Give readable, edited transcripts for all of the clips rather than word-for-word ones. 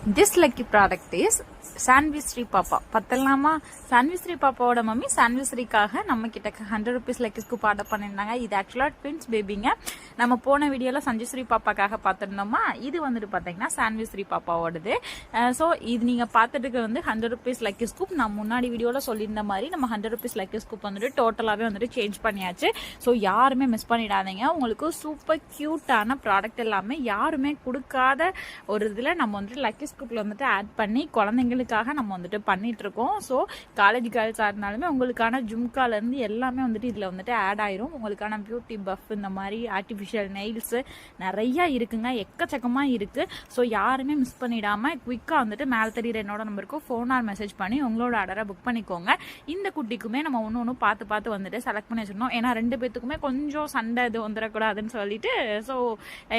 This lucky product is sandwich ஸ்ரீ பாப்பா பத்தலாமா. சாண்ட்விச் ஸ்ரீ பாப்பாவோட மம்மி சாண்ட்விச் ஸ்ரீக்காக நம்ம கிட்ட 100 rupees லக்கி ஸ்கூப் ஆர்டர் பண்ணியிருந்தாங்க. இது ஆக்சுவலா ட்வின்ஸ் பேபிங்க. நம்ம போன வீடியோல சஞ்சய் ஸ்ரீ பாப்பாக்காக பார்த்துருந்தோமா. இது வந்துட்டு பாத்தீங்கன்னா சாண்ட்விச் ஸ்ரீ பாப்பாவோடது. ஸோ இது நீங்க பார்த்துட்டு வந்து 100 rupees லக்கி ஸ்கூப். நான் முன்னாடி வீடியோல சொல்லியிருந்த மாதிரி நம்ம 100 rupees லக்கி ஸ்கூப் வந்துட்டு டோட்டலாவே வந்துட்டு சேஞ்ச் பண்ணியாச்சு. ஸோ யாருமே மிஸ் பண்ணிடாதீங்க. உங்களுக்கு சூப்பர் கியூட்டான ப்ராடக்ட் எல்லாமே யாருமே கொடுக்காத ஒரு இதுல நம்ம வந்துட்டு லக்கி ஸ்கூப்ல வந்துட்டு ஆட் பண்ணி குழந்தைங்களுக்கு நம்ம வந்துட்டு பண்ணிட்டு இருக்கோம். ஸோ காலேஜ் கேர்ள்ஸா இருந்தாலுமே உங்களுக்கான ஜும்கால இருந்து எல்லாமே வந்துட்டு இதுல வந்துட்டு ஆட் ஆயிரும். உங்களுக்கான பியூட்டி பஃப் இந்த மாதிரி ஆர்டிபிஷியல் நெயில்ஸ் நிறைய இருக்குங்க, எக்கச்சக்கமா இருக்கு. ஸோ யாருமே மிஸ் பண்ணிடாம குவிக்கா வந்துட்டு மேல தெரியுற என்னோட நம்பருக்கு ஃபோன் ஆர் மெசேஜ் பண்ணி உங்களோட ஆர்டரை புக் பண்ணிக்கோங்க. இந்த குட்டிக்குமே நம்ம ஒன்று பார்த்து வந்துட்டு செலக்ட் பண்ணி வச்சிருந்தோம். ஏன்னா 2 பேத்துக்குமே கொஞ்சம் சண்டை இது வந்துடக்கூடாதுன்னு சொல்லிட்டு ஸோ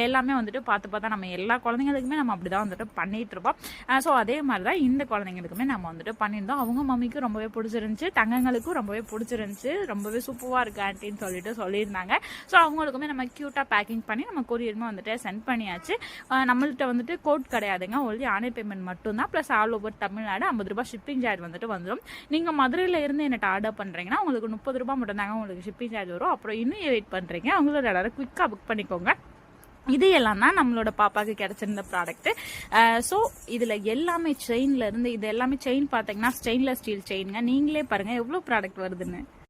எல்லாமே வந்துட்டு பார்த்து நம்ம எல்லா குழந்தைங்களுக்குமே நம்ம அப்படிதான் வந்துட்டு பண்ணிட்டு இருப்போம். ஸோ அதே மாதிரிதான் இந்த குழந்தைங்களுக்குமே நம்ம வந்துட்டு பண்ணியிருந்தோம். அவங்க மம்மிக்கும் ரொம்பவே பிடிச்சிருந்துச்சு, தங்கங்களுக்கும் ரொம்பவே பிடிச்சிருந்துச்சு, ரொம்பவே சூப்பரா இருக்கு ஆன்டின்னு சொல்லிட்டு சொல்லியிருந்தாங்க. ஸோ அவங்களுக்குமே நம்ம கியூட்டா பேக்கிங் பண்ணி நம்ம கொரியருமே வந்துட்டு சென்ட் பண்ணியாச்சு. நம்மள்கிட்ட வந்துட்டு கோட் கிடையாதுங்க, ஒன்லி ஆன்லைன் பேமெண்ட் மட்டும்தான். பிளஸ் ஆல் ஓவர் தமிழ்நாடு 50 ரூபாய் ஷிப்பிங் சார்ஜ் வந்துட்டு வந்துடும். நீங்க மதுரையில இருந்து என்ன ஆர்டர் பண்றீங்கன்னா உங்களுக்கு 30 ரூபாய் மட்டும் தாங்க உங்களுக்கு ஷிப்பிங் சார்ஜ் வரும். அப்புறம் இன்னும் வெயிட் பண்றீங்க, அவங்களோட ஆர்டர் குவிக்கா புக் பண்ணிக்கோங்க. இது எல்லாம் தான் நம்மளோட பாப்பாக்கு கிடைச்சிருந்த ப்ராடக்ட். ஸோ இதுல எல்லாமே செயின்ல இருந்து இது எல்லாமே செயின் பார்த்தீங்கன்னா ஸ்டெயின்லெஸ் ஸ்டீல் செயின்ங்க. நீங்களே பாருங்க எவ்வளவு ப்ராடக்ட் வருதுன்னு.